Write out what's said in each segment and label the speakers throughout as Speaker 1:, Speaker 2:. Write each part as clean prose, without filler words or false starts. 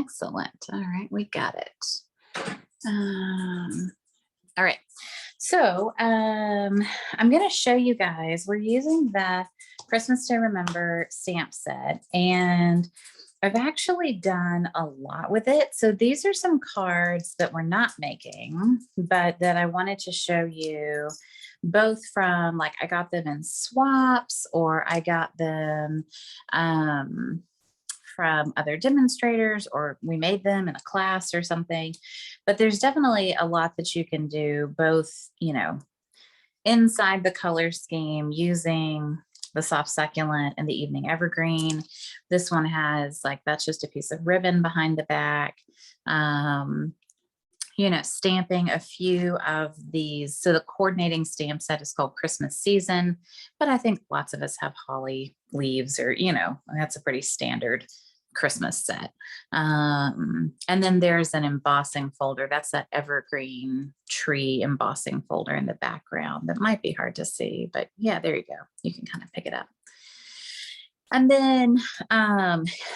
Speaker 1: Excellent. All right, we got it. All right. So I'm going to show you guys, we're using the Christmas to Remember stamp set, and I've actually done a lot with it. So these are some cards that we're not making, but that I wanted to show you, both from, like, I got them in swaps, or I got them from other demonstrators, or we made them in a class or something. But there's definitely a lot that you can do, both, inside the color scheme using the soft succulent and the evening evergreen. This one has, like, that's just a piece of ribbon behind the back. Stamping a few of these. So the coordinating stamp set is called Christmas Season, but I think lots of us have holly leaves, or, that's a pretty standard Christmas set. And then there's an embossing folder. That's that evergreen tree embossing folder in the background that might be hard to see, but yeah, there you go. You can kind of pick it up. And then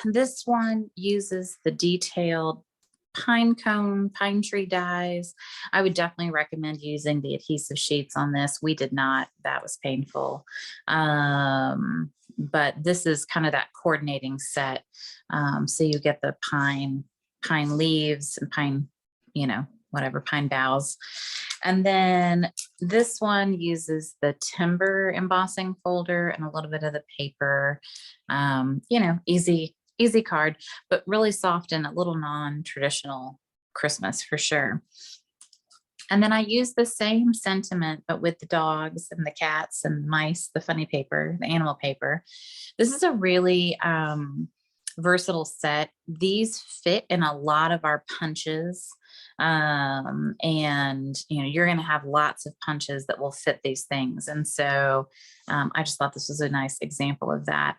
Speaker 1: this one uses the detailed pine cone, pine tree dies. I would definitely recommend using the adhesive sheets on this. We did not, that was painful. But this is kind of that coordinating set. So you get the pine leaves and pine, whatever, pine boughs. And then this one uses the timber embossing folder and a little bit of the paper. Easy card, but really soft and a little non-traditional Christmas for sure. And then I use the same sentiment, but with the dogs and the cats and mice, the funny paper, the animal paper. This is a really versatile set. These fit in a lot of our punches. And you're going to have lots of punches that will fit these things. And so I just thought this was a nice example of that.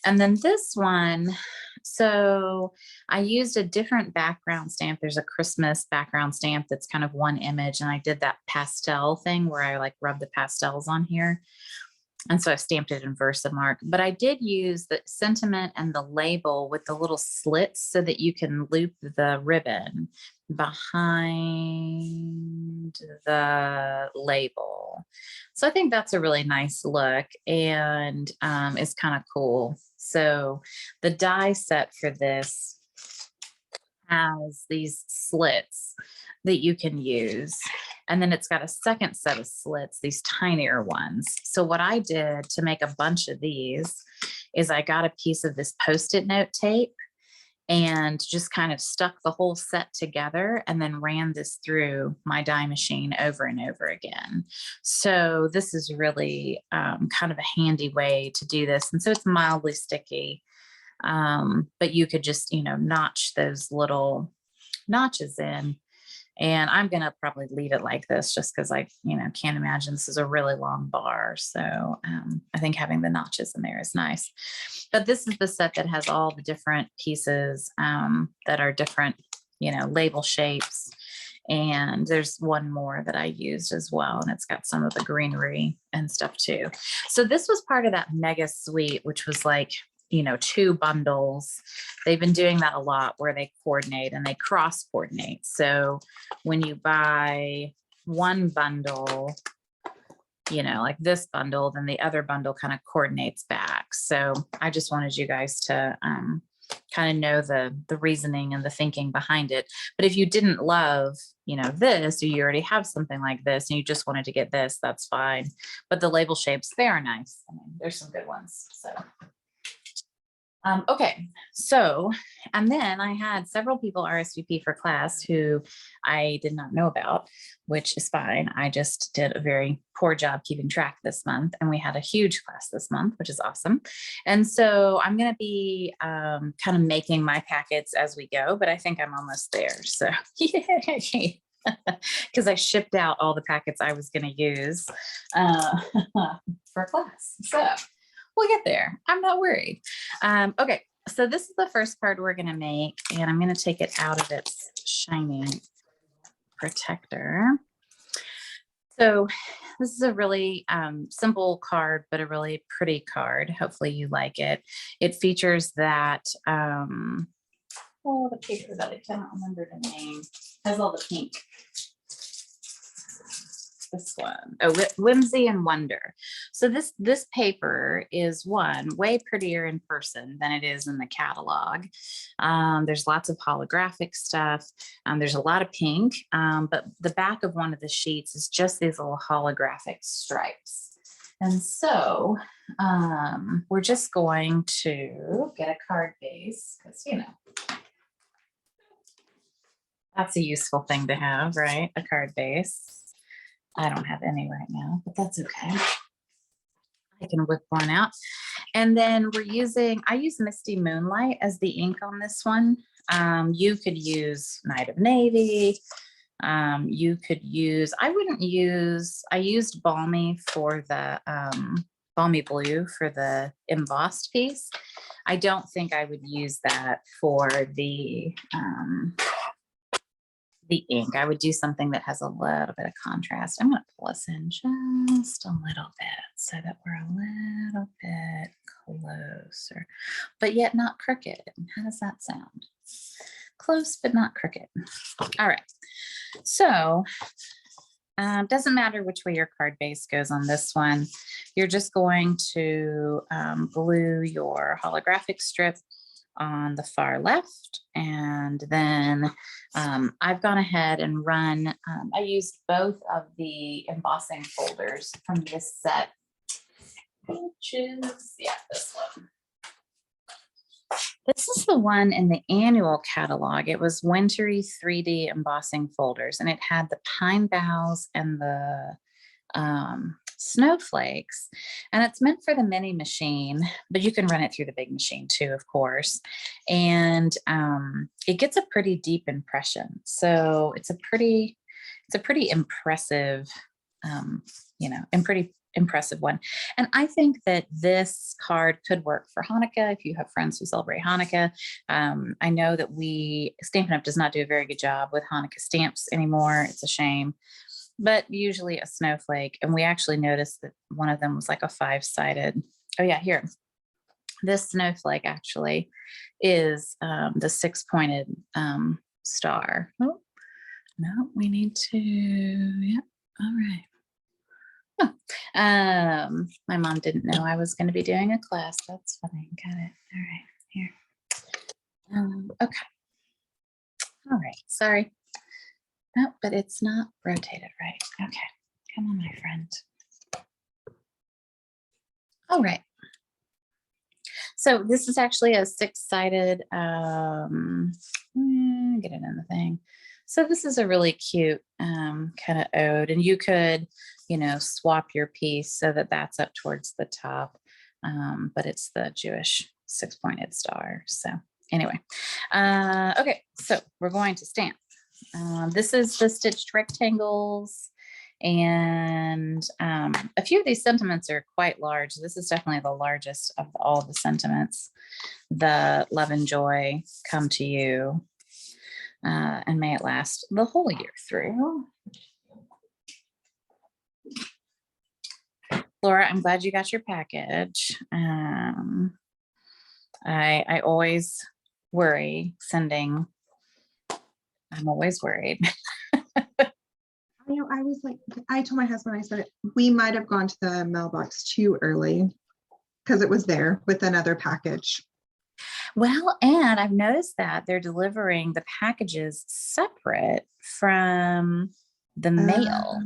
Speaker 1: And then this one, so I used a different background stamp. There's a Christmas background stamp that's kind of one image, and I did that pastel thing where I like rub the pastels on here. And so I stamped it in Versamark, but I did use the sentiment and the label with the little slits so that you can loop the ribbon behind the label. So I think that's a really nice look, and it's kind of cool. So the die set for this has these slits that you can use. And then it's got a second set of slits, these tinier ones. So what I did to make a bunch of these is I got a piece of this Post-it note tape and just kind of stuck the whole set together, and then ran this through my die machine over and over again. So this is really kind of a handy way to do this. And so it's mildly sticky, but you could just, notch those little notches in. And I'm going to probably leave it like this just because I, can't imagine this is a really long bar. So I think having the notches in there is nice. But this is the set that has all the different pieces that are different, label shapes. And there's one more that I used as well, and it's got some of the greenery and stuff too. So this was part of that mega suite, which was like, 2 bundles. They've been doing that a lot where they coordinate and they cross coordinate. So when you buy one bundle, like this bundle, then the other bundle kind of coordinates back. So I just wanted you guys to kind of know the reasoning and the thinking behind it. But if you didn't love, this, or you already have something like this and you just wanted to get this, that's fine. But the label shapes, they are nice. I mean, there's some good ones. So okay, so, and then I had several people RSVP for class who I did not know about, which is fine. I just did a very poor job keeping track this month, and we had a huge class this month, which is awesome. And so I'm going to be kind of making my packets as we go, but I think I'm almost there. So yay. Because I shipped out all the packets I was going to use for class. So we'll get there. I'm not worried. Okay, so this is the first card we're going to make, and I'm going to take it out of its shiny protector. So this is a really simple card, but a really pretty card. Hopefully you like it. It features that Oh, the paper that I cannot remember the name. Has all the pink. This one. Oh, Whimsy and Wonder. So this paper is way prettier in person than it is in the catalog. There's lots of holographic stuff. There's a lot of pink, but the back of one of the sheets is just these little holographic stripes. And so we're just going to get a card base because, you know, that's a useful thing to have, right? A card base. I don't have any right now, but that's okay. I can whip one out. And then I use Misty Moonlight as the ink on this one. You could use Night of Navy. You could use, I used Balmy for the, Balmy Blue for the embossed piece. I don't think I would use that for the ink. I would do something that has a little bit of contrast. I'm going to pull us in just a little bit so that we're a little bit closer, but yet not crooked. How does that sound? Close, but not crooked. All right. So doesn't matter which way your card base goes on this one. You're just going to glue your holographic strip on the far left. And then I've gone ahead and run, I used both of the embossing folders from this set, which is, yeah, this one. This is the one in the annual catalog. It was wintry 3D embossing folders, and it had the pine boughs and the snowflakes, and it's meant for the mini machine, but you can run it through the big machine too, of course. And it gets a pretty deep impression. So it's a pretty impressive, you know, and pretty impressive one. And I think that this card could work for Hanukkah if you have friends who celebrate Hanukkah. I know that Stampin' Up! Does not do a very good job with Hanukkah stamps anymore. It's a shame. But usually a snowflake. And we actually noticed that one of them was like a 5-sided. Oh yeah, here. This snowflake actually is the 6-pointed star. Oh, no, we need to, yeah, all right. Oh, my mom didn't know I was going to be doing a class. That's funny. Got it. All right, here. Okay. All right, sorry. No, but it's not rotated right. Okay, come on, my friend. All right. So this is actually a 6-sided, get it in the thing. So this is a really cute kind of ode, and you could, you know, swap your piece so that that's up towards the top, but it's the Jewish 6-pointed star. So anyway, okay, so we're going to stamp. This is the stitched rectangles, and a few of these sentiments are quite large. This is definitely the largest of all the sentiments. The love and joy come to you, and may it last the whole year through. Laura, I'm glad you got your package. I always worry sending. I'm always worried.
Speaker 2: You know, I was like, I told my husband, I said, we might have gone to the mailbox too early because it was there with another package.
Speaker 1: Well, and I've noticed that they're delivering the packages separate from the mail.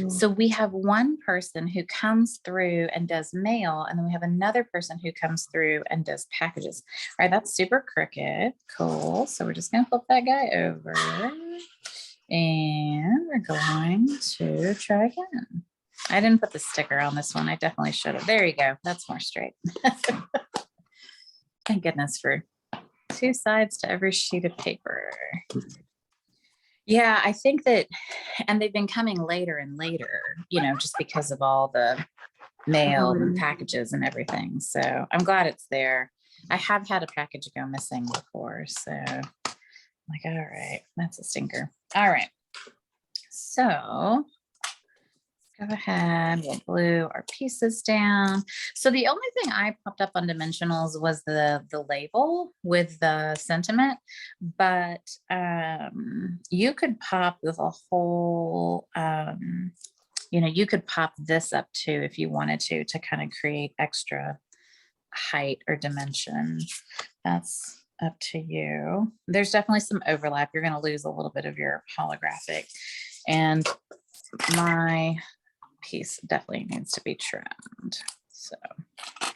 Speaker 1: So we have one person who comes through and does mail, and then we have another person who comes through and does packages. All right, that's super crooked. Cool. So we're just going to flip that guy over. And we're going to try again. I didn't put the sticker on this one. I definitely should have. There you go. That's more straight. Thank goodness for 2 sides to every sheet of paper. Yeah, I think that, and they've been coming later and later, you know, just because of all the mail and packages and everything. So I'm glad it's there. I have had a package go missing before. So I'm like, all right, that's a stinker. All right. So go ahead, we'll glue our pieces down. So the only thing I popped up on dimensionals was the label with the sentiment, but you could pop the whole, you know, you could pop this up too if you wanted to kind of create extra height or dimension. That's up to you. There's definitely some overlap. You're going to lose a little bit of your holographic, and my piece definitely needs to be trimmed. So a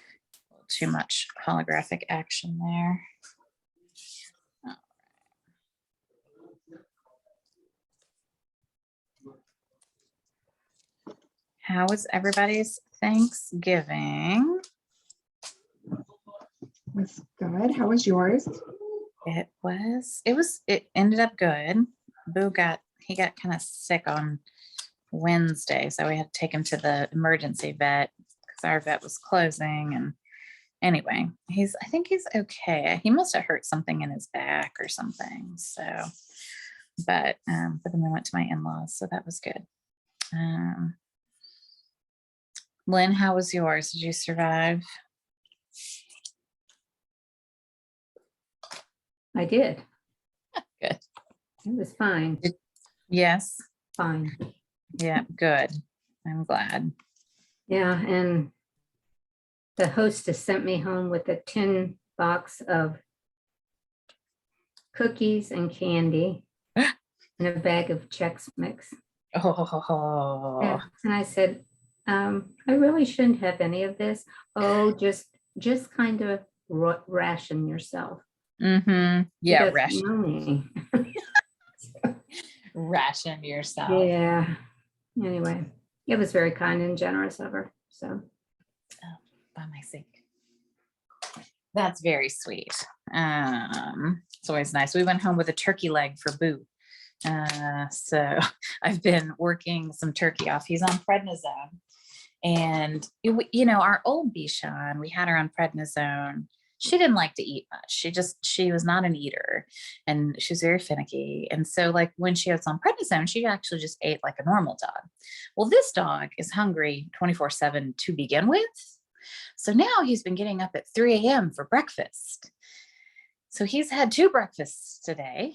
Speaker 1: little too much holographic action there. How was everybody's Thanksgiving?
Speaker 2: It's good. How was yours?
Speaker 1: It ended up good. Boo got kind of sick on Wednesday, so we had to take him to the emergency vet because our vet was closing. And anyway, I think he's okay. He must have hurt something in his back or something. So, but then we went to my in-laws, so that was good. Lynn, how was yours? Did you survive?
Speaker 3: I did.
Speaker 1: Good.
Speaker 3: It was fine.
Speaker 1: Yes.
Speaker 3: Fine.
Speaker 1: Yeah, good. I'm glad.
Speaker 3: Yeah, and the hostess sent me home with a tin box of cookies and candy and a bag of Chex Mix.
Speaker 1: Oh,
Speaker 3: Yeah. And I said, I really shouldn't have any of this. Oh, just kind of ration yourself.
Speaker 1: mm-hmm. Yeah,
Speaker 3: ration.
Speaker 1: Ration yourself.
Speaker 3: Yeah. Anyway, it was very kind and generous of her. So,
Speaker 1: by my sake. That's very sweet. It's always nice. We went home with a turkey leg for Boo. So I've been working some turkey off. He's on prednisone. And, you know, our old Bichon, we had her on prednisone. She didn't like to eat much. She was not an eater, and she was very finicky. And so like when she was on prednisone, she actually just ate like a normal dog. Well, this dog is hungry 24/7 to begin with. So now he's been getting up at 3 a.m. for breakfast. So he's had 2 breakfasts today,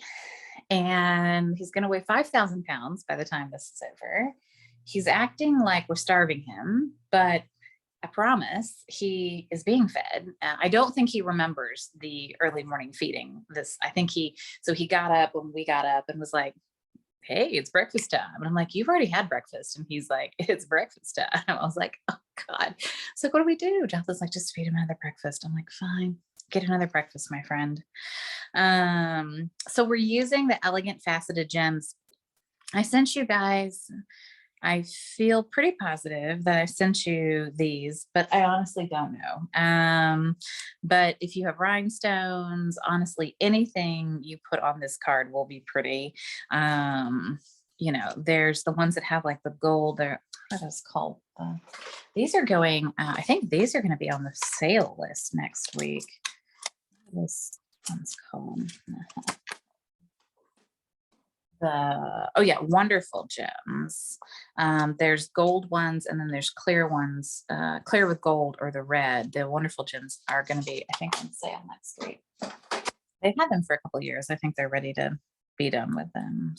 Speaker 1: and he's going to weigh 5,000 pounds by the time this is over. He's acting like we're starving him, but I promise he is being fed. I don't think he remembers the early morning feeding. I think he got up when we got up and was like, hey, it's breakfast time. And I'm like, you've already had breakfast. And he's like, it's breakfast time. I was like, oh God. So what do we do? Jonathan's like, just feed him another breakfast. I'm like, fine, get another breakfast, my friend. So we're using the Elegant Faceted Gems. I sent you guys, I feel pretty positive that I sent you these, but I honestly don't know. But if you have rhinestones, honestly, anything you put on this card will be pretty. You know, there's the ones that have like the gold, what are those called? These are going, I think these are going to be on the sale list next week. This one's called Wonderful Gems. There's gold ones, and then there's clear ones, clear with gold or the red. The Wonderful Gems are going to be, I think, on sale next week. They've had them for a couple of years. I think they're ready to be done with them.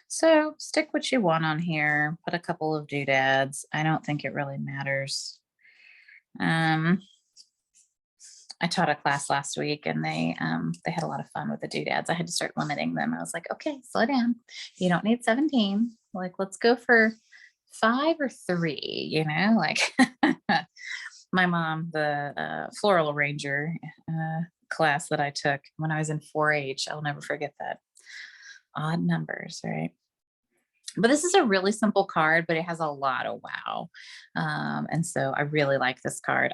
Speaker 1: So stick what you want on here. Put a couple of doodads. I don't think it really matters. I taught a class last week, and they had a lot of fun with the doodads. I had to start limiting them. I was like, okay, slow down. You don't need 17. Like, let's go for 5 or 3, you know, like my mom, the floral arranger class that I took when I was in 4-H, I'll never forget that. Odd numbers, right? But this is a really simple card, but it has a lot of wow. And so I really like this card.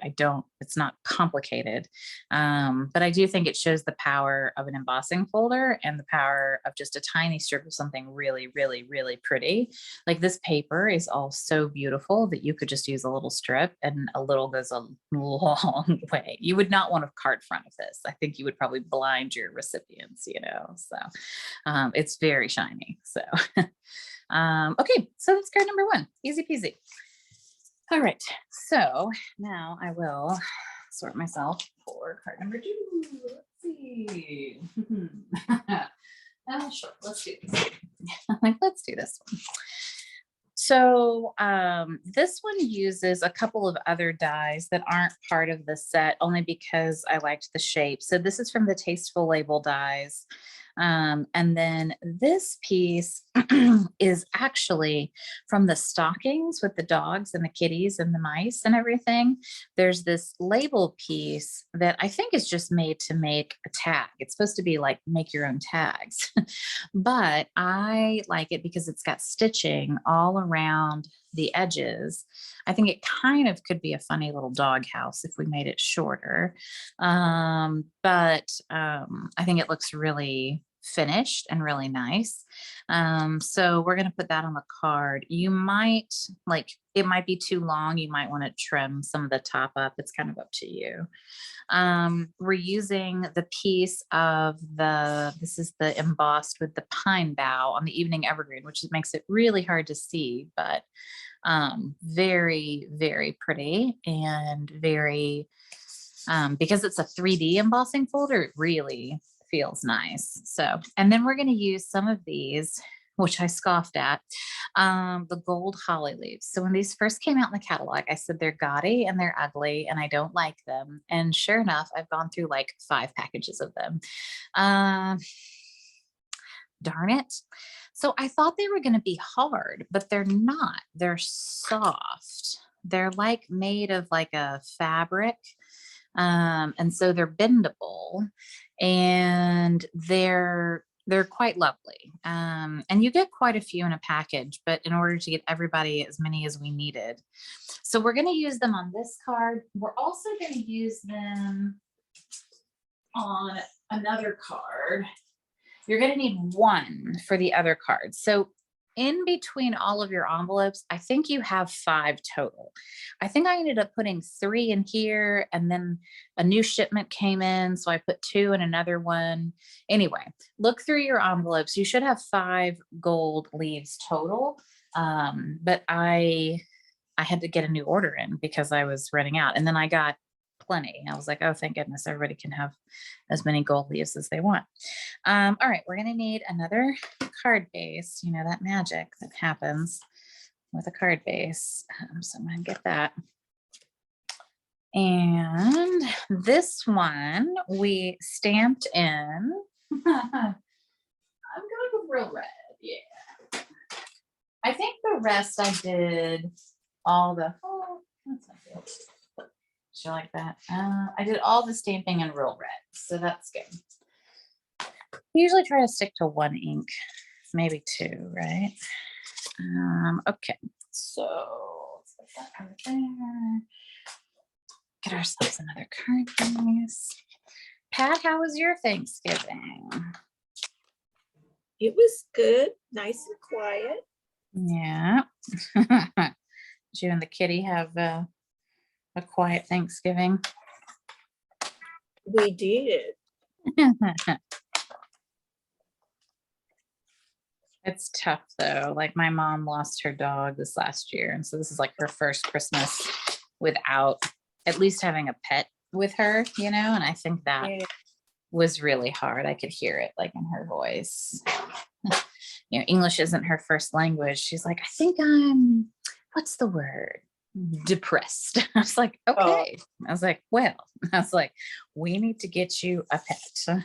Speaker 1: It's not complicated, but I do think it shows the power of an embossing folder and the power of just a tiny strip of something really, really, really pretty. Like this paper is all so beautiful that you could just use a little strip, and a little goes a long way. You would not want a card front of this. I think you would probably blind your recipients, you know, so it's very shiny. So Okay, so that's card number 1, easy peasy. All right, so now I will sort myself for card number 2. Let's see. Sure, let's do this. Let's do this one. So this one uses a couple of other dies that aren't part of the set, only because I liked the shape. So this is from the Tasteful Label dies. And then this piece is actually from the stockings with the dogs and the kitties and the mice and everything. There's this label piece that I think is just made to make a tag. It's supposed to be like make your own tags, but I like it because it's got stitching all around the edges. I think it kind of could be a funny little dog house if we made it shorter. But I think it looks really finished and really nice. So we're going to put that on the card. You might it might be too long. You might want to trim some of the top up. It's kind of up to you. We're using the piece of this is the embossed with the pine bough on the Evening Evergreen, which makes it really hard to see, but very, very pretty and very, because it's a 3D embossing folder, it really feels nice. So, and then we're going to use some of these, which I scoffed at, the gold holly leaves. So when these first came out in the catalog, I said they're gaudy and they're ugly and I don't like them. And sure enough, I've gone through like 5 packages of them. Darn it. So I thought they were going to be hard, but they're not. They're soft. They're like made of like a fabric. And so they're bendable and they're quite lovely. And you get quite a few in a package, but in order to get everybody as many as we needed. So we're going to use them on this card. We're also going to use them on another card. You're going to need 1 for the other cards. So in between all of your envelopes, I think you have 5 total. I think I ended up putting 3 in here and then a new shipment came in. So I put 2 in another one. Anyway, look through your envelopes. You should have 5 gold leaves total. But I had to get a new order in because I was running out. And then I got plenty. I was like, oh, thank goodness, everybody can have as many gold leaves as they want. All right, we're going to need another card base. You know, that magic that happens with a card base. So I'm going to get that. And this one we stamped in. I'm going to go real red. Yeah. I think the rest I did all the, oh, that's not good. You like that? I did all the stamping in real red, so that's good. I usually try to stick to 1 ink, maybe 2, right? Okay, so let's put that over there. Get ourselves another card piece. Pat, how was your Thanksgiving?
Speaker 4: It was good, nice and quiet.
Speaker 1: Yeah. Did you and the kitty have a quiet Thanksgiving?
Speaker 4: We did.
Speaker 1: It's tough though. Like my mom lost her dog this last year. And so this is like her first Christmas without at least having a pet with her, you know? And I think that was really hard. I could hear it like in her voice. You know, English isn't her first language. She's like, I think I'm, what's the word? Depressed. I was like, okay. I was like, well, I was like, we need to get you a pet.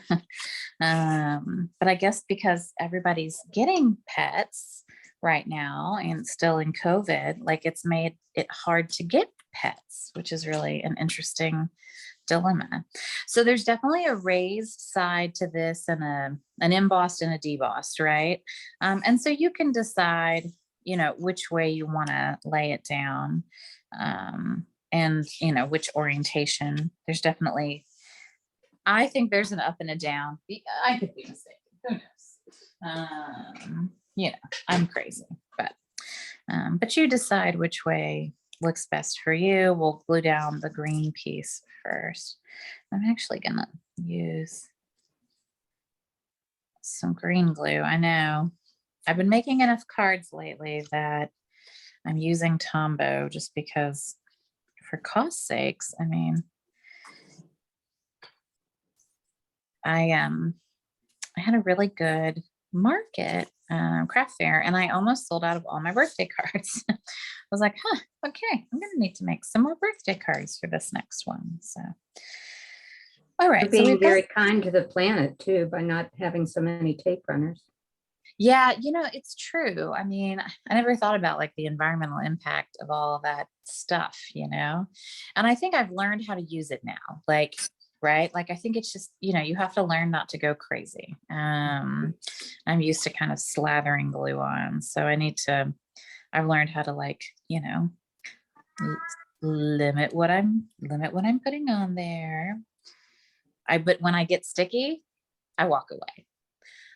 Speaker 1: But I guess because everybody's getting pets right now and still in COVID, like it's made it hard to get pets, which is really an interesting dilemma. So there's definitely a raised side to this and an embossed and a debossed, right? And so you can decide, you know, which way you want to lay it down, and you know, which orientation. There's definitely, I think there's an up and a down. I could be mistaken, who knows? You know, I'm crazy, but you decide which way looks best for you. We'll glue down the green piece first. I'm actually gonna use some green glue. I know I've been making enough cards lately that I'm using Tombow just because for cost sakes, I mean, I had a really good market craft fair and I almost sold out of all my birthday cards. I was like, huh, okay, I'm gonna need to make some more birthday cards for this next one. So all
Speaker 3: You're
Speaker 1: right, so
Speaker 3: being
Speaker 1: we've got,
Speaker 3: very kind to the planet too by not having so many tape runners.
Speaker 1: yeah, it's true. I mean, I never thought about like the environmental impact of all of that stuff, and I think I've learned how to use it now. Like, right? Like, I think it's just, you have to learn not to go crazy. I'm used to kind of slathering glue on, so I've learned how to like, limit what I'm putting on there. But when I get sticky, I walk away.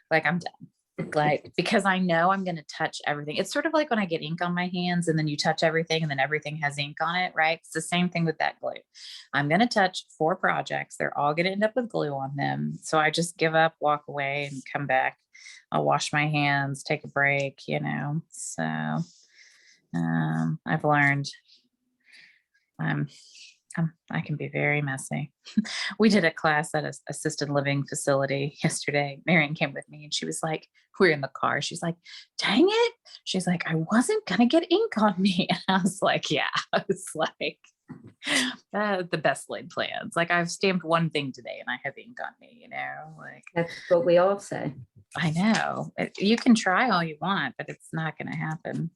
Speaker 1: Like, I'm done. Like, because I know I'm going to touch everything. It's sort of like when I get ink on my hands and then you touch everything and then everything has ink on it, right? It's the same thing with that glue. I'm going to touch 4 projects. They're all going to end up with glue on them. So I just give up, walk away and come back. I'll wash my hands, take a break, So I've learned I can be very messy. We did a class at an assisted living facility yesterday. Marion came with me and she was like, we were in the car. She's like, dang it. She's like, I wasn't going to get ink on me. And I was like, yeah, I was like, the best laid plans. Like, I've stamped one thing today and I have ink on me, like,
Speaker 3: That's what we all say.
Speaker 1: I know you can try all you want, but it's not going to happen.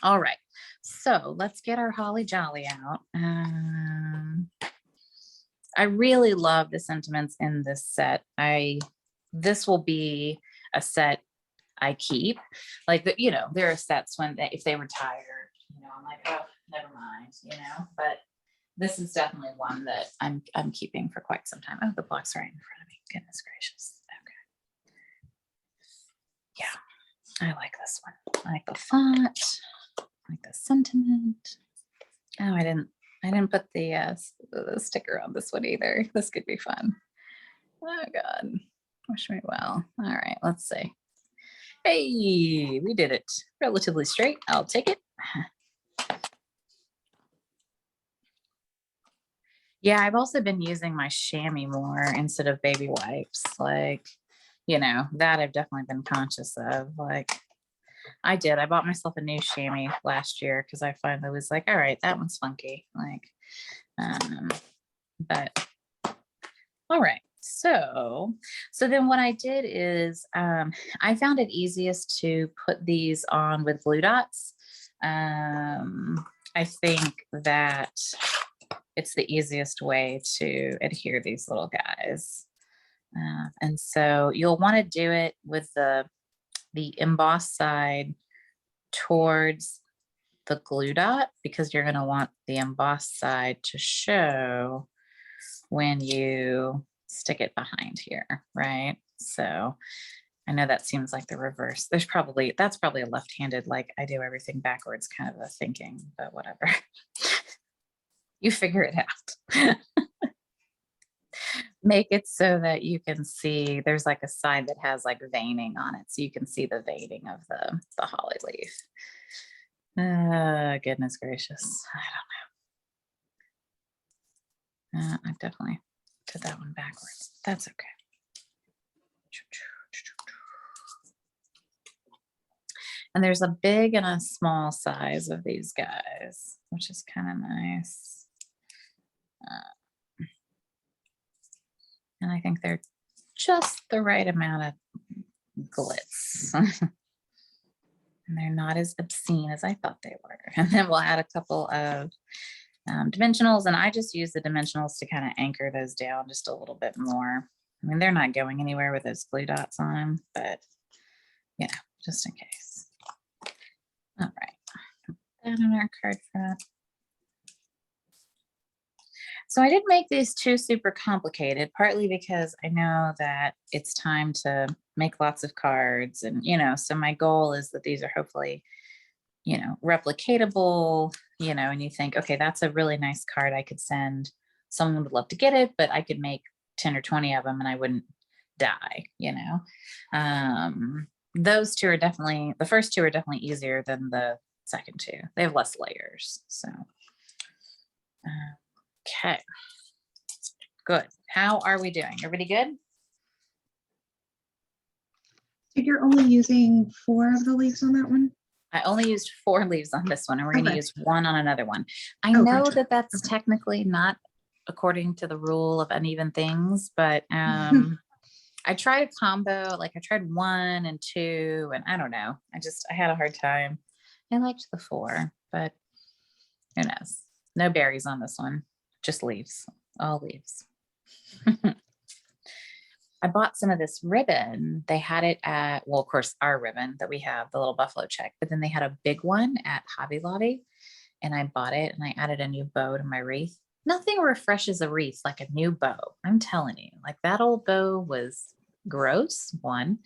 Speaker 1: All right. So let's get our holly jolly out. I really love the sentiments in this set. This will be a set I keep. Like, there are sets if they retire, I'm like, oh, never mind, but this is definitely one that I'm keeping for quite some time. Oh, the block's right in front of me. Goodness gracious. Okay. Yeah, I like this one. I like the font. I like the sentiment. Oh, I didn't put the sticker on this one either. This could be fun. Oh God, wish me well. All right, let's see. Hey, we did it relatively straight. I'll take it. Yeah, I've also been using my chamois more instead of baby wipes. Like, that I've definitely been conscious of. Like, I bought myself a new chamois last year because I finally was like, all right, that one's funky. Like, but all right. So then what I did is I found it easiest to put these on with glue dots. I think that it's the easiest way to adhere these little guys. And so you'll want to do it with the embossed side towards the glue dot because you're going to want the embossed side to show when you stick it behind here, right? So I know that seems like the reverse. That's probably a left-handed, like I do everything backwards kind of a thinking, but whatever. You figure it out. Make it so that you can see there's like a side that has like veining on it. So you can see the veining of the holly leaf. Goodness gracious. I don't know. I definitely did that one backwards. That's okay. And there's a big and a small size of these guys, which is kind of nice. And I think they're just the right amount of glitz. And they're not as obscene as I thought they were. And then we'll add a couple of dimensionals. And I just use the dimensionals to kind of anchor those down just a little bit more. I mean, they're not going anywhere with those glue dots on them, but just in case. All right. Put that on our card front. So I didn't make these too super complicated, partly because I know that it's time to make lots of cards and, so my goal is that these are hopefully, replicatable, and you think, okay, that's a really nice card I could send. Someone would love to get it, but I could make 10 or 20 of them and I wouldn't die, those two are definitely, the first two are definitely easier than the second two. They have less layers. So, okay, good. How are we doing? Everybody good?
Speaker 2: So you're only using 4 of the leaves on that one?
Speaker 1: I only used 4 leaves on this one, and we're going to
Speaker 2: Okay.
Speaker 1: use 1 on another one. I
Speaker 2: Oh,
Speaker 1: know
Speaker 2: gotcha.
Speaker 1: that that's
Speaker 2: Okay.
Speaker 1: technically not according to the rule of uneven things, but I tried a combo, like I tried 1 and 2, and I don't know. I had a hard time. I liked the 4, but who knows? No berries on this one, just leaves, all leaves. I bought some of this ribbon. They had it at, well, of course, our ribbon that we have, the little buffalo check, but then they had a big one at Hobby Lobby, and I bought it and I added a new bow to my wreath. Nothing refreshes a wreath like a new bow. I'm telling you, like that old bow was gross, one,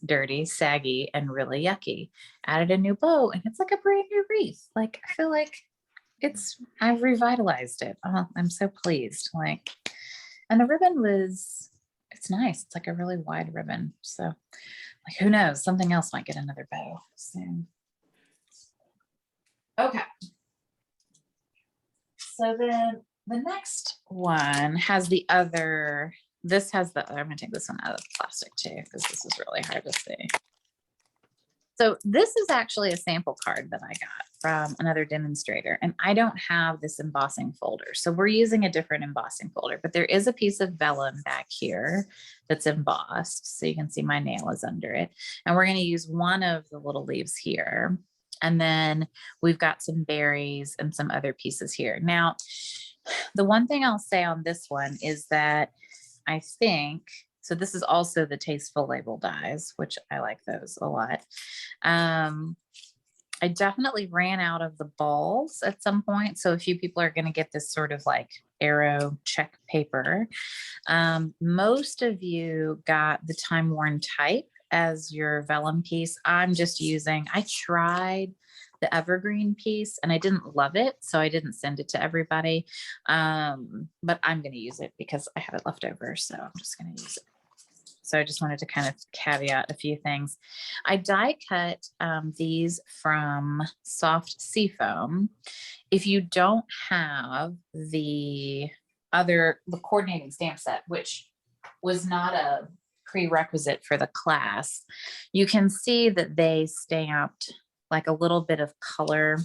Speaker 1: dirty, saggy, and really yucky. Added a new bow and it's like a brand new wreath. Like I feel like I've revitalized it. Oh, I'm so pleased. Like, and the ribbon it's nice. It's like a really wide ribbon. So like, who knows? Something else might get another bow soon. Okay. So then the next one has the other, this has the, I'm gonna take this one out of the plastic too, because this is really hard to see. So this is actually a sample card that I got from another demonstrator, and I don't have this embossing folder. So we're using a different embossing folder, but there is a piece of vellum back here that's embossed. So you can see my nail is under it. And we're going to use one of the little leaves here. And then we've got some berries and some other pieces here. Now, the one thing I'll say on this one is that I think, so this is also the Tasteful Label dies, which I like those a lot. I definitely ran out of the balls at some point. So a few people are going to get this sort of like arrow check paper. Most of you got the Time Worn Type as your vellum piece. I'm just using, I tried the evergreen piece and I didn't love it, so I didn't send it to everybody. But I'm going to use it because I have it left over, so I'm just going to use it. So I just wanted to kind of caveat a few things. I die cut these from Soft Seafoam. If you don't have the coordinating stamp set, which was not a prerequisite for the class, you can see that they stamped like a little bit of color.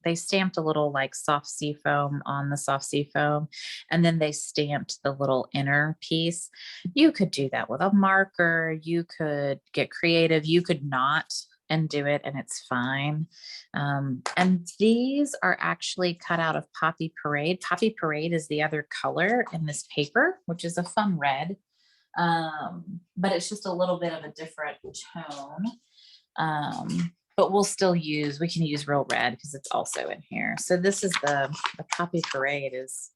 Speaker 1: They stamped a little like Soft Seafoam on the Soft Seafoam, and then they stamped the little inner piece. You could do that with a marker. You could get creative. You could not and do it, and it's fine. And these are actually cut out of Poppy Parade. Poppy Parade is the other color in this paper, which is a fun red, but it's just a little bit of a different tone. But we can use real red because it's also in here. So this is the Poppy Parade it's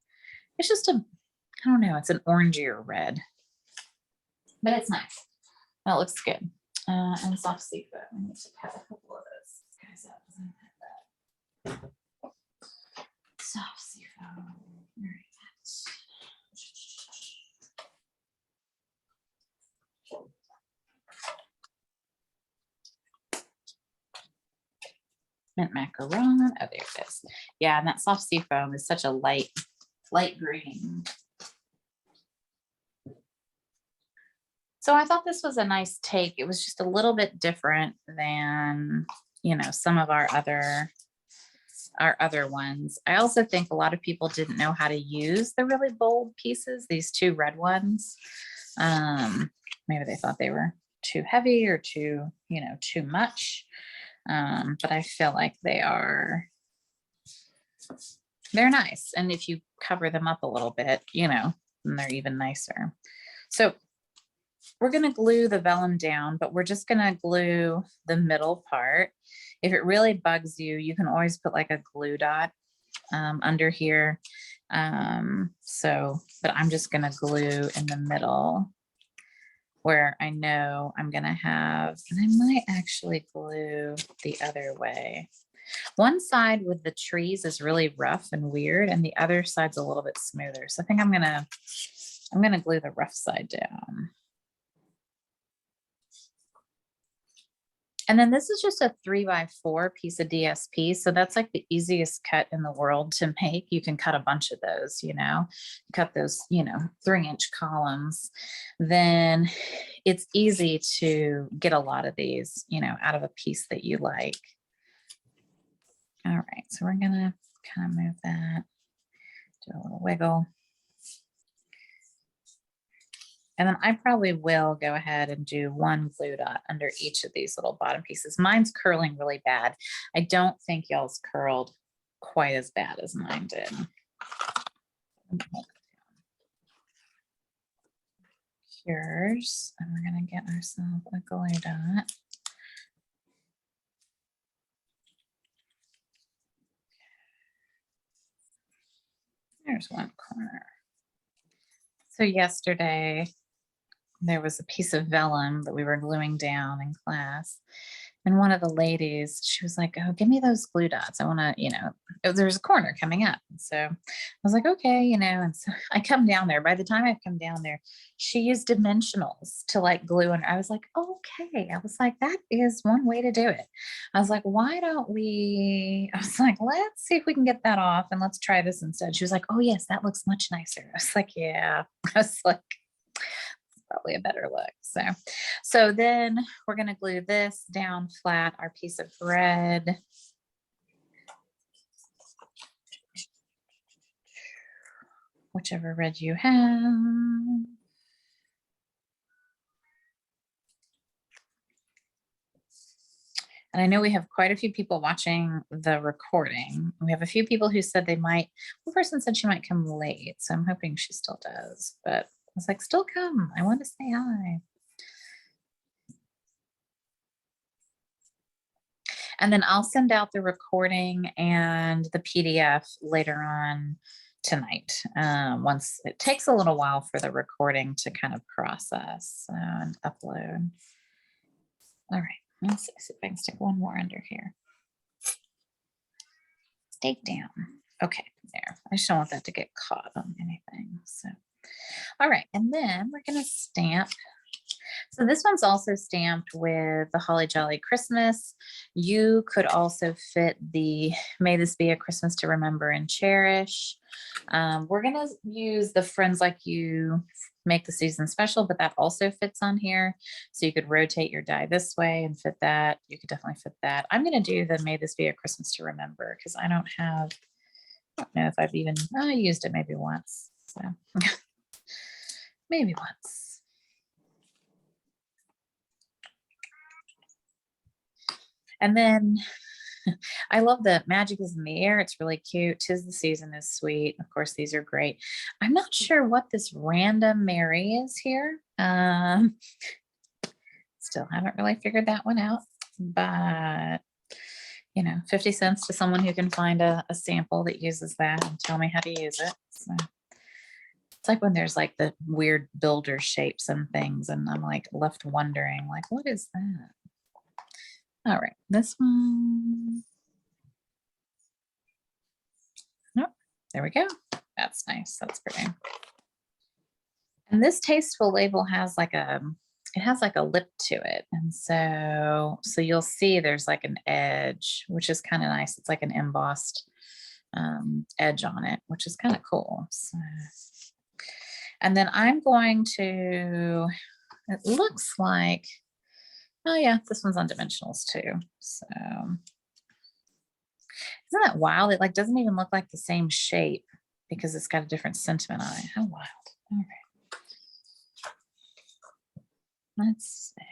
Speaker 1: just I don't know, it's an orangier red, but it's nice. That looks good. And Soft Seafoam. I need to cut a couple of those guys out because I have that. Soft Seafoam. All right. Mint macaron. Oh, there it is. Yeah, and that Soft Seafoam is such a light green. So I thought this was a nice take. It was just a little bit different than, some of our other ones. I also think a lot of people didn't know how to use the really bold pieces, these 2 red ones. Maybe they thought they were too heavy or too much. But I feel like they're nice. And if you cover them up a little bit, then they're even nicer. So we're going to glue the vellum down, but we're just going to glue the middle part. If it really bugs you, you can always put like a glue dot under here. But I'm just going to glue in the middle where I know I'm going to have, and I might actually glue the other way. One side with the trees is really rough and weird, and the other side's a little bit smoother. So I think I'm going to glue the rough side down. And then this is just a 3x4 piece of DSP. So that's like the easiest cut in the world to make. You can cut a bunch of those, cut those, 3-inch columns. Then it's easy to get a lot of these, out of a piece that you like. All right, so we're gonna kind of move that, do a little wiggle. And then I probably will go ahead and do one glue dot under each of these little bottom pieces. Mine's curling really bad. I don't think y'all's curled quite as bad as mine did. Here's, and we're gonna get ourselves a glue dot. There's one corner. So yesterday, there was a piece of vellum that we were gluing down in class. And one of the ladies, she was like, oh, give me those glue dots. I want to, there's a corner coming up. And so I was like, okay, and so I come down there. By the time I've come down there, she used dimensionals to like glue. And I was like, okay. I was like, that is one way to do it. I was like, why don't we, I was like, let's see if we can get that off and let's try this instead. She was like, oh yes, that looks much nicer. I was like, yeah. I was like, probably a better look. So then we're going to glue this down flat, our piece of red. Whichever red you have. And I know we have quite a few people watching the recording. We have a few people who said they might, one person said she might come late, so I'm hoping she still does, but I was like, still come. I want to say hi. And then I'll send out the recording and the PDF later on tonight. Once it takes a little while for the recording to kind of process and upload. All right, let's see if I can stick one more under here. Stay down. Okay, there. I just don't want that to get caught on anything. So, all right, and then we're going to stamp. So this one's also stamped with the Holly Jolly Christmas. You could also fit the May This Be a Christmas to Remember and Cherish. We're going to use the Friends Like You Make the Season Special, but that also fits on here. So you could rotate your die this way and fit that. You could definitely fit that. I'm going to do the May This Be a Christmas to Remember because I don't know if I've even, I used it maybe once. So maybe once. And then I love the Magic is in the Air. It's really cute. 'Tis the Season is sweet. Of course, these are great. I'm not sure what this Random Mary is here. Still haven't really figured that one out, but 50 cents to someone who can find a sample that uses that and tell me how to use it. So it's like when there's like the weird builder shapes and things, and I'm like left wondering, like, what is that? All right, this one. Nope, there we go. That's nice. That's pretty. And this tasteful label has like a lip to it. And so you'll see there's like an edge, which is kind of nice. It's like an embossed edge on it, which is kind of cool. So, and then I'm going to, it looks like, oh yeah, this one's on dimensionals too. So isn't that wild? It like doesn't even look like the same shape because it's got a different sentiment on it. How wild. All right. Let's see.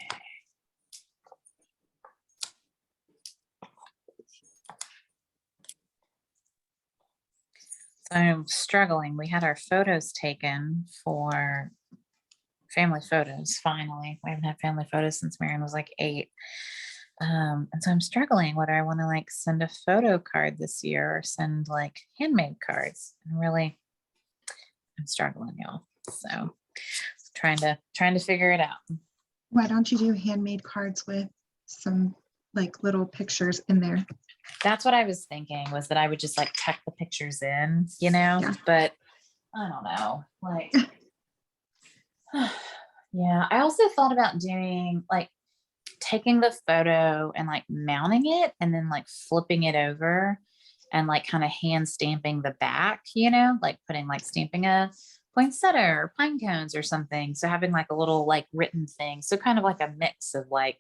Speaker 1: So I'm struggling. We had our photos taken for family photos. Finally, we haven't had family photos since Marion was like 8. And so I'm struggling whether I want to like send a photo card this year or send like handmade cards. And really, I'm struggling, y'all. So trying to figure it out.
Speaker 2: Why don't you do handmade cards with some like little pictures in there?
Speaker 1: That's what I was thinking, was that I would just like tuck the pictures in,
Speaker 2: Yeah.
Speaker 1: but I don't know, like, yeah. I also thought about doing like, taking the photo and like mounting it and then like flipping it over and like kind of hand stamping the back, you know, like putting like stamping a poinsettia or pine cones or something. So having like a little like written thing. So kind of like a mix of like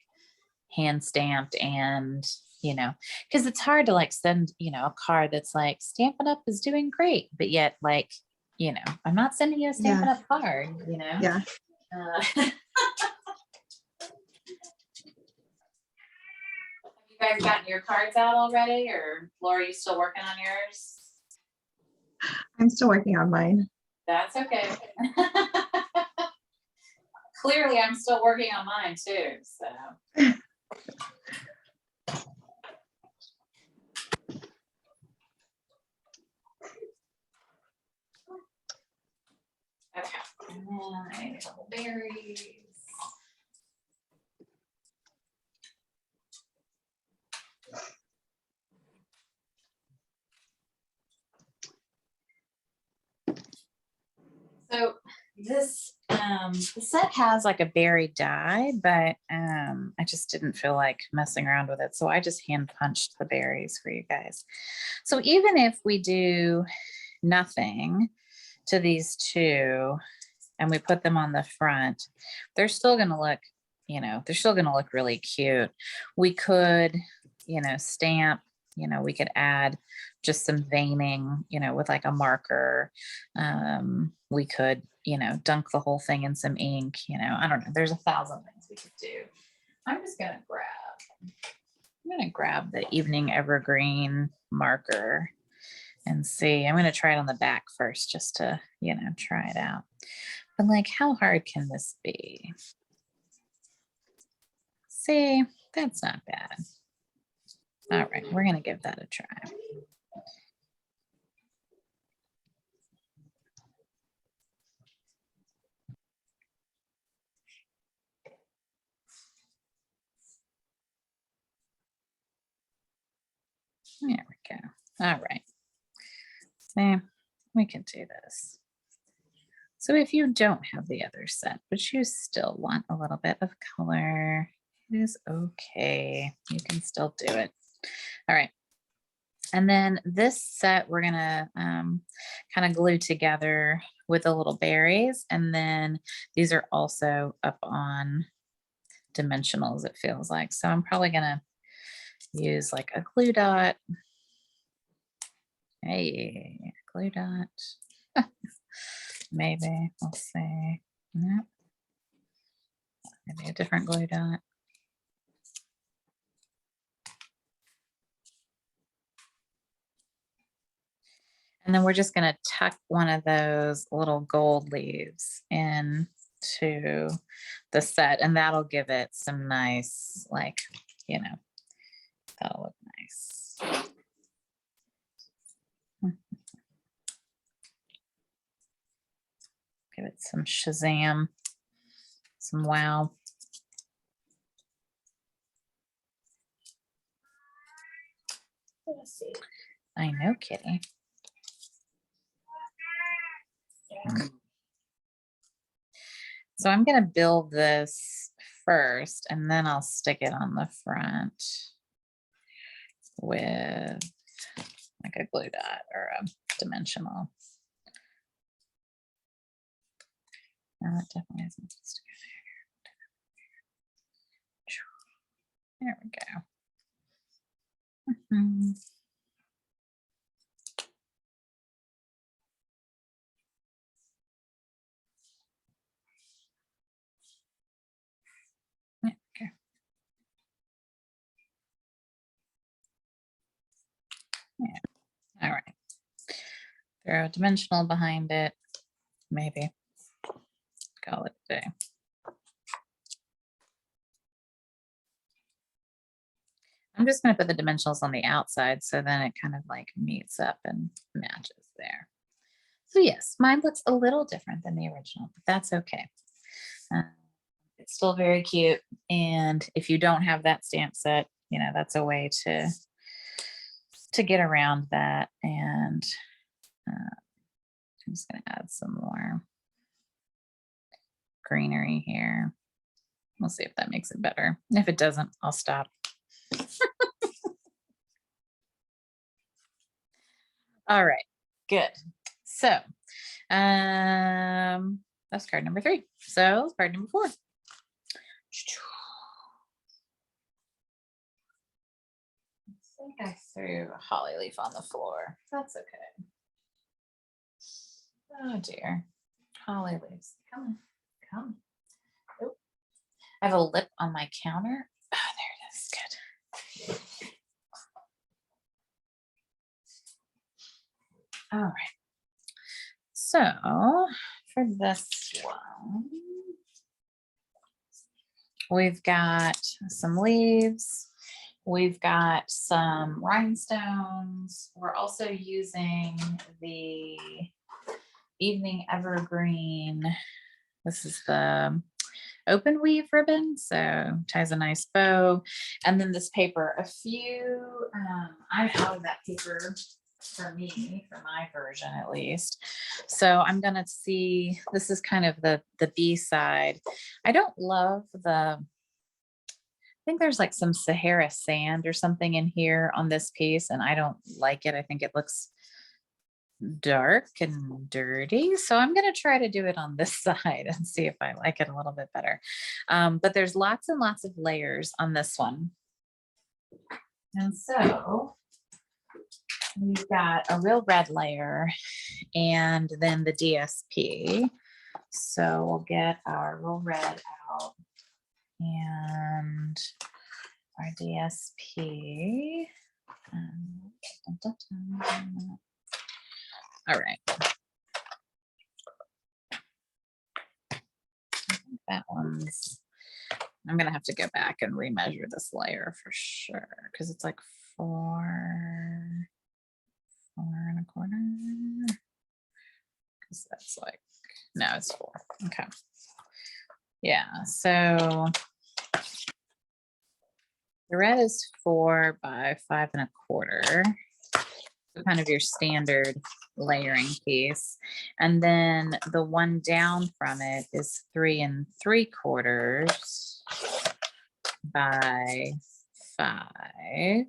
Speaker 1: hand stamped and, you know, because it's hard to like send, you know, a card that's like Stampin' Up is doing great, but yet like, you know, I'm not sending you a Stampin' Up card, you know?
Speaker 2: Yeah.
Speaker 1: Have you guys gotten your cards out already, or Laura, you still working on yours?
Speaker 2: I'm still working on mine.
Speaker 1: That's okay. Clearly, I'm still working on mine too, so. Okay. And a couple berries. So this the set has like a berry die, but I just didn't feel like messing around with it. So I just hand punched the berries for you guys. So even if we do nothing to these two and we put them on the front, they're still going to look, you know, they're still going to look really cute. We could, you know, stamp, you know, we could add just some veining, you know, with like a marker. We could, you know, dunk the whole thing in some ink, you know, I don't know. There's 1,000 things we could do. I'm gonna grab the evening evergreen marker and see. I'm gonna try it on the back first just to, you know, try it out. But like, how hard can this be? See, that's not bad. All right, we're gonna give that a try. There we go. All right. See, we can do this. So if you don't have the other set, but you still want a little bit of color, it is okay. You can still do it. All right. And then this set, we're gonna kind of glue together with the little berries. And then these are also up on dimensionals, it feels like. So I'm probably gonna use like a glue dot. Hey, glue dot. Maybe, we'll see. Nope. Maybe a different glue dot. And then we're just going to tuck one of those little gold leaves into the set, and that'll give it some nice, like, you know, that'll look nice. Give it some Shazam, some wow.
Speaker 4: Let's see.
Speaker 1: I know, Kitty. So I'm going to build this first, and then I'll stick it on the front with like a glue dot or a dimensional. No, that definitely isn't supposed to go there. There we go. Okay. Yeah. All right. Throw a dimensional behind it. Maybe. Call it a day. I'm just going to put the dimensionals on the outside so then it kind of like meets up and matches there. So yes, mine looks a little different than the original, but that's okay. It's still very cute. And if you don't have that stamp set, you know, that's a way to get around that. And I'm just going to add some more greenery here. We'll see if that makes it better. If it doesn't, I'll stop. All right, good. So that's card number 3. So card number 4. I think I threw a holly leaf on the floor. That's okay. Oh dear. Holly leaves. Come on. Come. Oh. I have a lip on my counter. Oh, there it is. Good. All right. So for this one, we've got some leaves. We've got some rhinestones. We're also using the evening evergreen. This is the open weave ribbon, so ties a nice bow. And then this paper, I'm out of that paper for me, for my version at least. So I'm gonna see, this is kind of the B side. I don't love I think there's like some Sahara sand or something in here on this piece, and I don't like it. I think it looks dark and dirty. So I'm going to try to do it on this side and see if I like it a little bit better. But there's lots and lots of layers on this one. And so we've got a real red layer and then the DSP. So we'll get our real red out and our DSP. All right. That one's, I'm going to have to go back and remeasure this layer for sure, because it's like 4.25. Because that's like, no, it's 4. Okay. Yeah, so the red is 4 by 5.25. So kind of your standard layering piece. And then the one down from it is 3 3/4 by 5.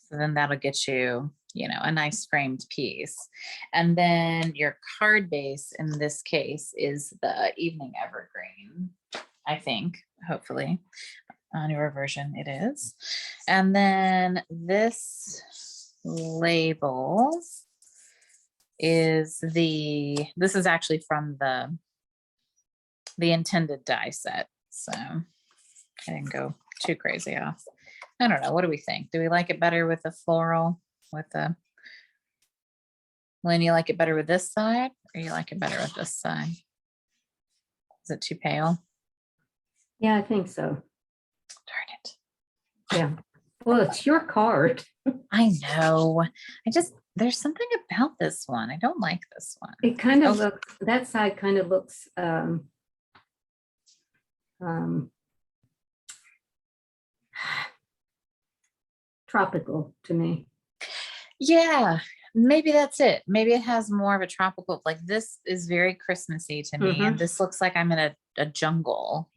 Speaker 1: So then that'll get you, a nice framed piece. And then your card base in this case is the evening evergreen, I think, hopefully. On your version it is. And then this label is this is actually from the intended die set. So I didn't go too crazy off. I don't know. What do we think? Do we like it better with the floral? Lynn, you like it better with this side or you like it better with this side? Is it too pale?
Speaker 3: Yeah, I think so.
Speaker 1: Darn it.
Speaker 3: Yeah. Well, it's your card.
Speaker 1: I know. There's something about this one. I don't like this one.
Speaker 3: It kind of looks, that side kind of looks tropical to me.
Speaker 1: Yeah, maybe that's it. Maybe it has more of a tropical, like this is very Christmassy to me. And this looks like I'm in a jungle,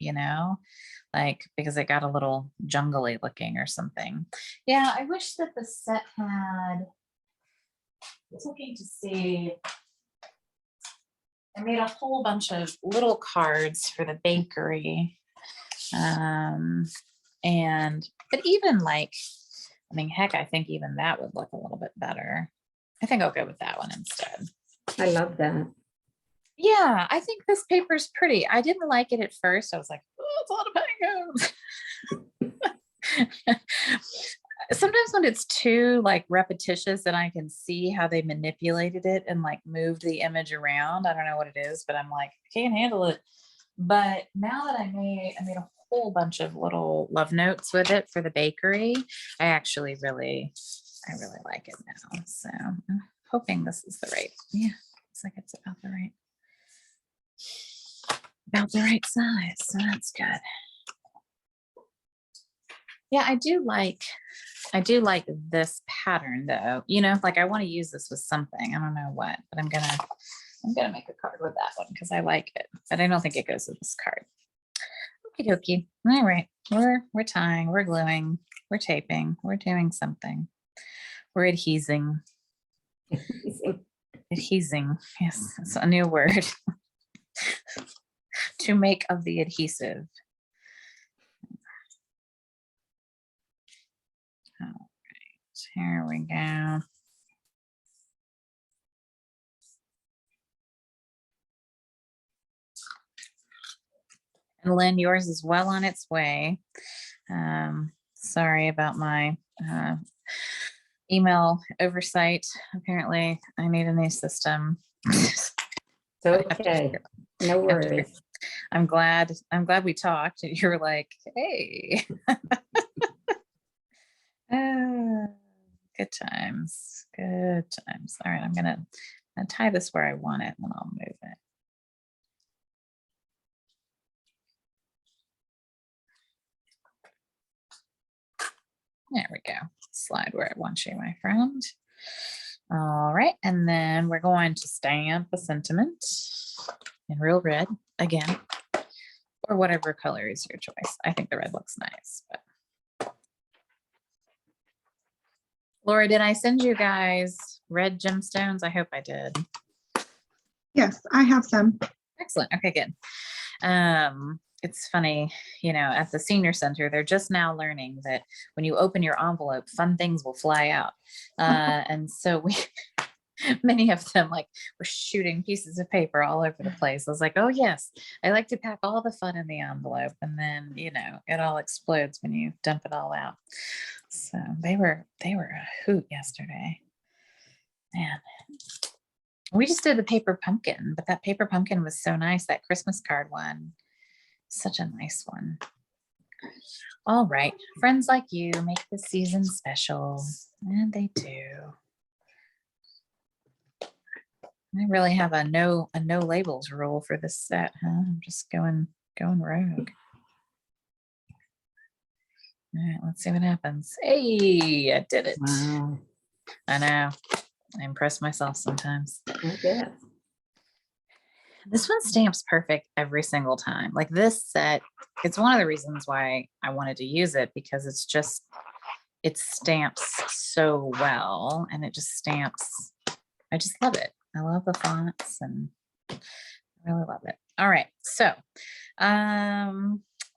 Speaker 1: like because it got a little jungly looking or something. Yeah, I wish that the set had, I was looking to see, I made a whole bunch of little cards for the bakery. But even like, heck, I think even that would look a little bit better. I think I'll go with that one instead.
Speaker 3: I love that.
Speaker 1: Yeah, I think this paper's pretty. I didn't like it at first. I was like, oh, it's a lot of pantyhose. Sometimes when it's too like repetitious and I can see how they manipulated it and like moved the image around. I don't know what it is, but I'm like, I can't handle it. But now that I made a whole bunch of little love notes with it for the bakery, I really like it now. So I'm hoping this is the right. Yeah, looks like it's about the right size. So that's good. Yeah, I do like this pattern though. Like I want to use this with something. I don't know what, but I'm gonna I'm gonna make a card with that one because I like it, but I don't think it goes with this card. Okie dokie. All right, we're tying, we're gluing, we're taping, we're doing something. We're adhesing. Adhesing, yes, it's a new word. To make of the adhesive. All right, here we go. And Lynn, yours is well on its way. Sorry about my email oversight. Apparently, I need a new system.
Speaker 3: It's okay. No worries.
Speaker 1: I'm glad we talked. You were like, hey. Good times. Good times. All right, I'm gonna tie this where I want it, and then I'll move it. There we go. Slide where I want you, my friend. All right, and then we're going to stamp a sentiment in real red again, or whatever color is your choice. I think the red looks nice. But Laura, did I send you guys red gemstones? I hope I did.
Speaker 2: Yes, I have some.
Speaker 1: Excellent. Okay, good. It's funny, you know, at the senior center, they're just now learning that when you open your envelope, fun things will fly out. And so many of them like were shooting pieces of paper all over the place. I was like, oh yes, I like to pack all the fun in the envelope, and then, you know, it all explodes when you dump it all out. So they were a hoot yesterday. Man. We just did the paper pumpkin, but that paper pumpkin was so nice. That Christmas card one, such a nice one. All right, friends like you make the season special, and they do. I really have a no labels rule for this set, huh? I'm just going rogue. All right, let's see what happens. Hey, I did it.
Speaker 3: Wow.
Speaker 1: I know. I impress myself sometimes.
Speaker 3: I guess.
Speaker 1: This one stamps perfect every single time. Like this set, it's one of the reasons why I wanted to use it, because it's just, it stamps so well, and it just stamps. I just love it. I love the fonts, and I really love it. All right, so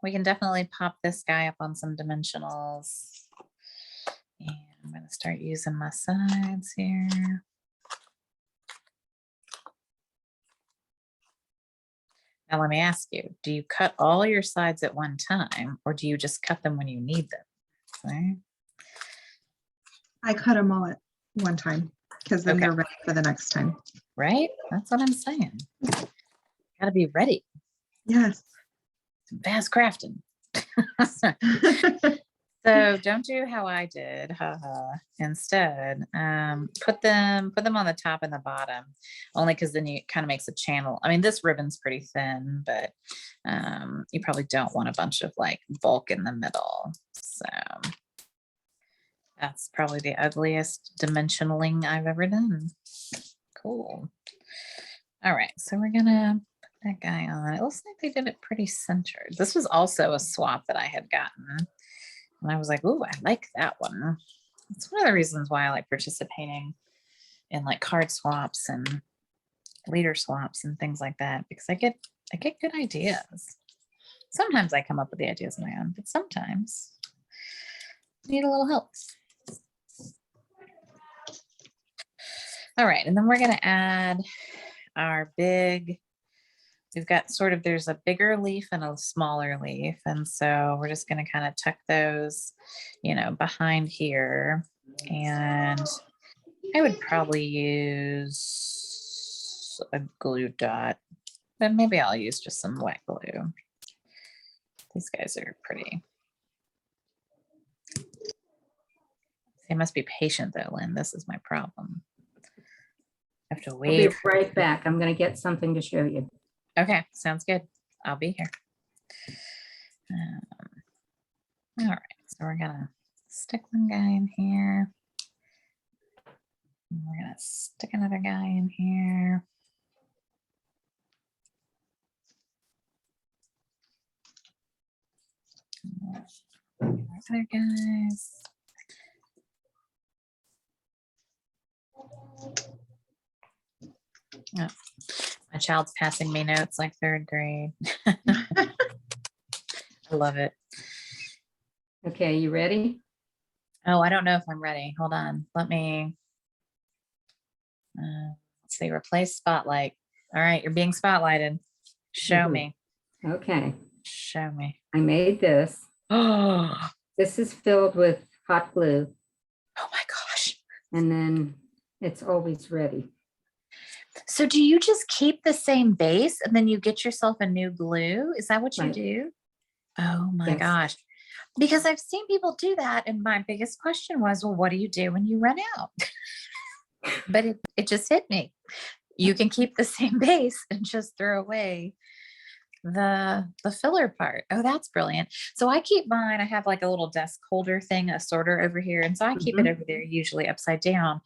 Speaker 1: we can definitely pop this guy up on some dimensionals. And I'm going to start using my sides here. Now, let me ask you, do you cut all your sides at one time, or do you just cut them when you need them? Okay.
Speaker 2: I cut them all at one time because then
Speaker 1: Okay.
Speaker 2: they're ready for the next time.
Speaker 1: Right? That's what I'm saying. Got to be ready.
Speaker 2: Yes.
Speaker 1: Some fast crafting. So don't do how I did. Haha. Instead, put them on the top and the bottom, only because then it kind of makes a channel. I mean, this ribbon's pretty thin, but you probably don't want a bunch of like bulk in the middle. So that's probably the ugliest dimensionaling I've ever done. Cool. All right, so we're gonna put that guy on. It looks like they did it pretty centered. This was also a swap that I had gotten. And I was like, ooh, I like that one. It's one of the reasons why I like participating in like card swaps and leader swaps and things like that, because I get good ideas. Sometimes I come up with the ideas on my own, but sometimes I need a little help. All right, and then we're gonna add our big, we've got sort of, there's a bigger leaf and a smaller leaf. And so we're just going to kind of tuck those, you know, behind here. And I would probably use a glue dot, but maybe I'll use just some wet glue. These guys are pretty. They must be patient though, Lynn. This is my problem. I have to
Speaker 3: I'll
Speaker 1: wait.
Speaker 3: be right back. I'm going to get something to show you.
Speaker 1: Okay, sounds good. I'll be here. All right, so we're gonna stick one guy in here. And we're gonna stick another guy in here. there, guys. Oh, my child's passing me notes like third grade. I love it.
Speaker 3: Okay, you ready?
Speaker 1: Oh, I don't know if I'm ready. Hold on. Let me, let's see, replace spotlight. All right, you're being spotlighted. Show
Speaker 3: Mhm.
Speaker 1: me.
Speaker 3: Okay,
Speaker 1: Show me.
Speaker 3: I made this.
Speaker 1: Oh,
Speaker 3: This is filled with hot glue,
Speaker 1: oh my gosh.
Speaker 3: and then it's always ready.
Speaker 1: So do you just keep the same base and then you get yourself a new glue? Is that what you
Speaker 3: Right.
Speaker 1: do? Oh my
Speaker 3: Yes.
Speaker 1: gosh. Because I've seen people do that. And my biggest question was, well, what do you do when you run out? But it just hit me. You can keep the same base and just throw away the filler part. Oh, that's brilliant. So I keep mine. I have like a little desk holder thing, a sorter over here. And so I keep it
Speaker 3: Mhm.
Speaker 1: over there, usually upside down.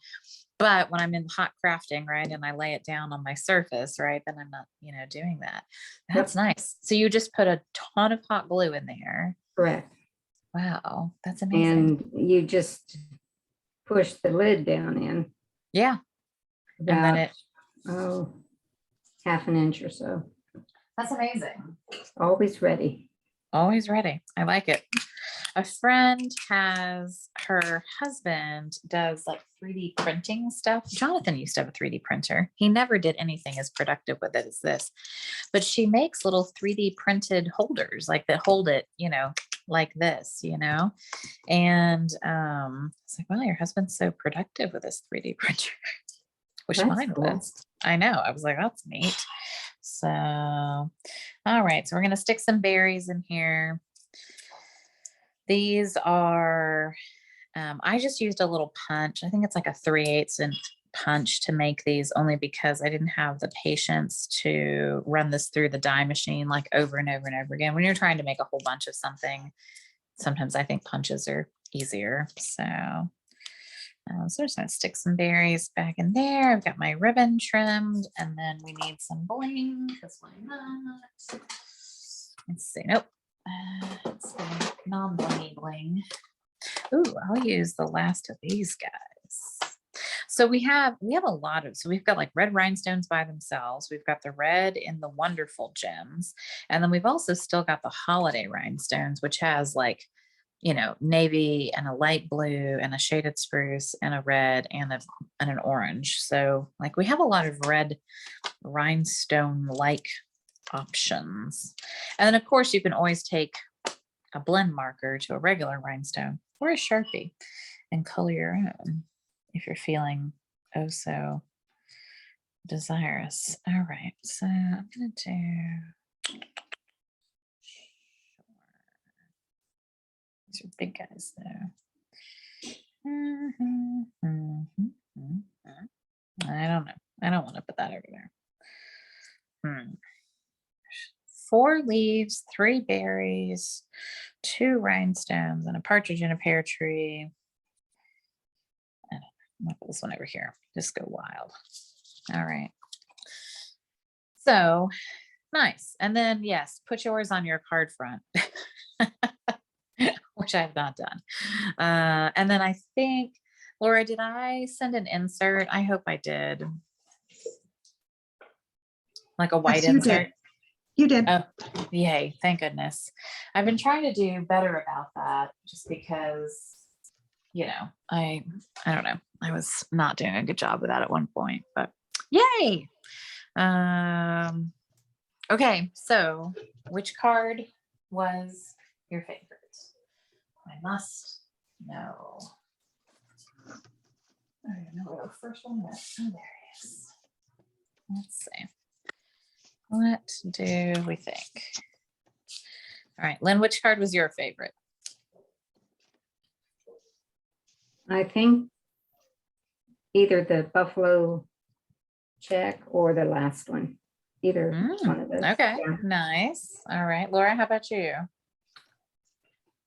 Speaker 1: But when I'm in hot crafting, right, and I lay it down on my surface, right, then I'm not, doing that. That's nice. So you just put a ton of hot glue in there.
Speaker 3: Correct.
Speaker 1: Wow, that's amazing.
Speaker 3: And you just push the lid down in
Speaker 1: Yeah. And then
Speaker 3: about,
Speaker 1: it,
Speaker 3: half an inch or so.
Speaker 1: that's amazing.
Speaker 3: Always ready.
Speaker 1: Always ready. I like it. A friend has, her husband does like 3D printing stuff. Jonathan used to have a 3D printer. He never did anything as productive with it as this, but she makes little 3D printed holders like that hold it, like this, and it's like, wow, your husband's so productive with this 3D printer. Wish
Speaker 3: That's
Speaker 1: mine
Speaker 3: cool.
Speaker 1: was. I know. I was like, that's neat. So, all right. So we're going to stick some berries in here. These are, I just used a little punch. I think it's like a 3/8 inch punch to make these, only because I didn't have the patience to run this through the die machine like over and over and over again. When you're trying to make a whole bunch of something, sometimes I think punches are easier. So, so just gonna stick some berries back in there. I've got my ribbon trimmed, and then we need some bling, because why not? Let's see. Nope. Let's see. Non-blingy bling. Ooh, I'll use the last of these guys. So we have a lot of, so we've got like red rhinestones by themselves. We've got the red in the wonderful gems. And then we've also still got the holiday rhinestones, which has like, navy and a light blue and a shaded spruce and a red and an orange. So like we have a lot of red rhinestone like options. And then of course you can always take a blend marker to a regular rhinestone or a Sharpie and color your own if you're feeling oh so desirous. All right, so I'm gonna do, these are big guys though. I don't know. I don't want to put that over there. 4 leaves, 3 berries, 2 rhinestones, and a partridge in a pear tree. I'm gonna put this one over here. Just go wild. All right. So nice. And then yes, put yours on your card front, which I have not done. And then I think, Laura, did I send an insert? I hope I did. Like a white
Speaker 2: Yes, you
Speaker 1: insert.
Speaker 2: did. You did.
Speaker 1: Oh, yay. Thank goodness. I've been trying to do better about that just because, I don't know. I was not doing a good job with that at one point, but yay. Okay. So which card was your favorite? I must know. I don't know where the first one was. Oh, there it is. Let's see. What do we think? All right, Lynn, which card was your favorite?
Speaker 3: I think either the buffalo check or the last one. Either one of those.
Speaker 1: Okay,
Speaker 3: Yeah.
Speaker 1: nice. All right, Laura, how about you?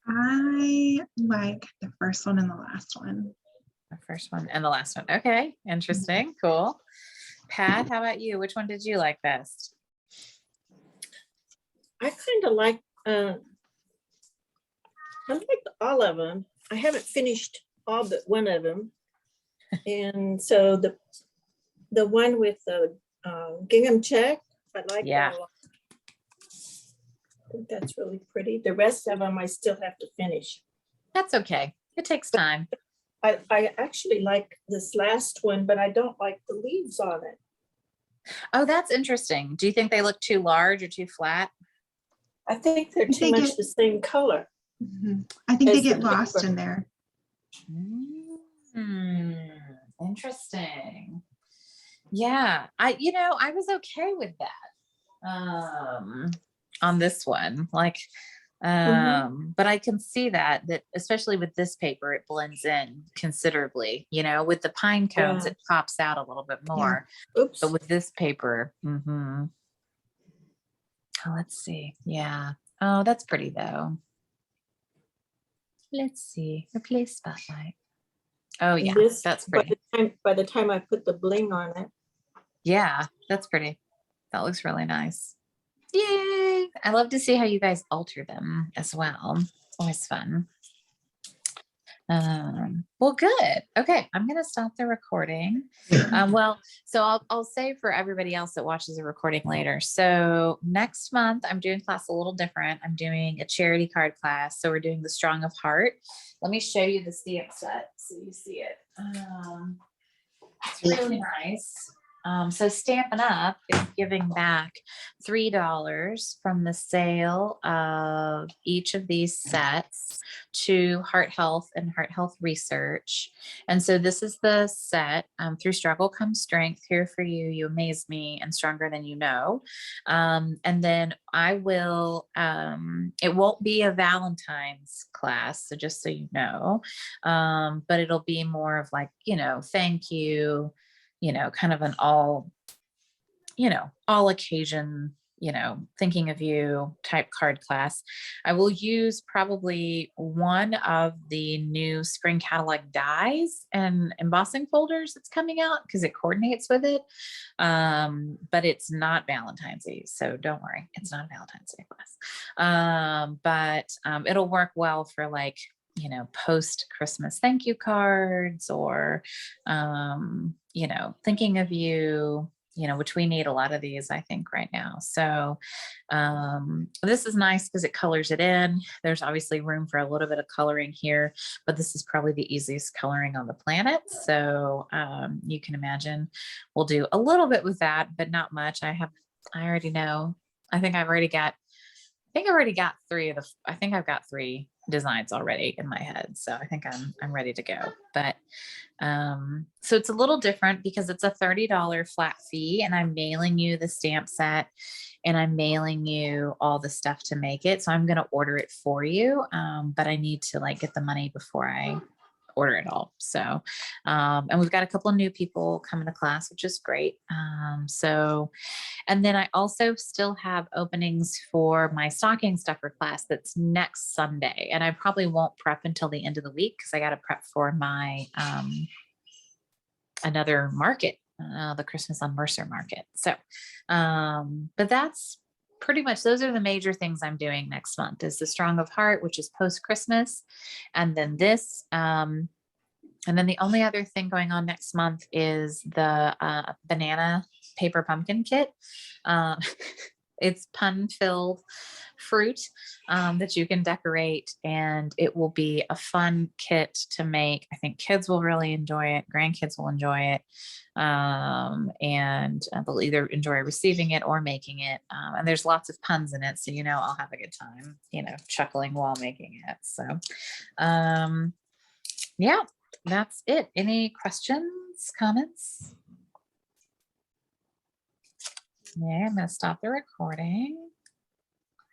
Speaker 2: I like the first one and the last one.
Speaker 1: The first one and the last one. Okay, interesting, cool. Pat, how about you? Which one did you like best?
Speaker 4: I kind of like I like all of them. I haven't finished all but one of them. And so the one with the gingham check, I like
Speaker 1: Yeah.
Speaker 4: that a lot. I think that's really pretty. The rest of them I still have to finish.
Speaker 1: That's okay. It takes time.
Speaker 4: I actually like this last one, but I don't like the leaves on it.
Speaker 1: Oh, that's interesting. Do you think they look too large or too flat?
Speaker 4: I think they're
Speaker 2: I
Speaker 4: too
Speaker 2: think
Speaker 4: much the same color.
Speaker 2: I think they
Speaker 4: As the
Speaker 2: get lost
Speaker 4: paper.
Speaker 2: in there.
Speaker 1: Interesting. Yeah, I was okay with that on this one. Like, but I can see that especially with this paper, it blends in considerably. With the pine cones,
Speaker 4: Yeah.
Speaker 1: it pops out a little bit more.
Speaker 4: Oops.
Speaker 1: But with this paper, oh, let's see. Yeah. Oh, that's pretty though. Let's see. Replace spotlight. Oh yeah,
Speaker 4: This,
Speaker 1: that's pretty.
Speaker 4: by the time I put the bling on it.
Speaker 1: Yeah, that's pretty. That looks really nice. Yay! I love to see how you guys alter them as well. It's always fun. Well, good. Okay, I'm gonna stop the recording. So I'll say for everybody else that watches the recording later. So next month I'm doing class a little different. I'm doing a charity card class. So we're doing the Strong of Heart. Let me show you the stamp set so you see it. It's really nice. So Stampin' Up is giving back $3 from the sale of each of these sets to Heart Health and Heart Health Research. And so this is the set, Through Struggle Comes Strength, Here for You, You Amaze Me, and Stronger Than You Know. And then I will, it won't be a Valentine's class, so just so you know, but it'll be more of like, thank you, kind of an all occasion, thinking of you type card class. I will use probably one of the new spring catalog dies and embossing folders that's coming out because it coordinates with it. But it's not Valentine's Day, so don't worry, it's not a Valentine's Day class. But it'll work well for like, post Christmas thank you cards or, thinking of you, which we need a lot of these, I think, right now. So this is nice because it colors it in. There's obviously room for a little bit of coloring here, but this is probably the easiest coloring on the planet. So you can imagine we'll do a little bit with that, but not much. I already know. I think I've already got three designs already in my head. So I think I'm ready to go. But so it's a little different because it's a $30 flat fee and I'm mailing you the stamp set and I'm mailing you all the stuff to make it. So I'm going to order it for you. But I need to like get the money before I order it all. So, and we've got a couple of new people coming to class, which is great. And then I also still have openings for my stocking stuffer class that's next Sunday. And I probably won't prep until the end of the week because I got to prep for my another market, the Christmas on Mercer market. So, but that's pretty much, those are the major things I'm doing next month is the Strong of Heart, which is post-Christmas. And then this, and then the only other thing going on next month is the banana paper pumpkin kit. It's pun-filled fruit that you can decorate, and it will be a fun kit to make. I think kids will really enjoy it. Grandkids will enjoy it. And they'll either enjoy receiving it or making it. And there's lots of puns in it. So, I'll have a good time, chuckling while making it. So, yeah, that's it. Any questions, comments? Yeah, I'm going to stop the recording.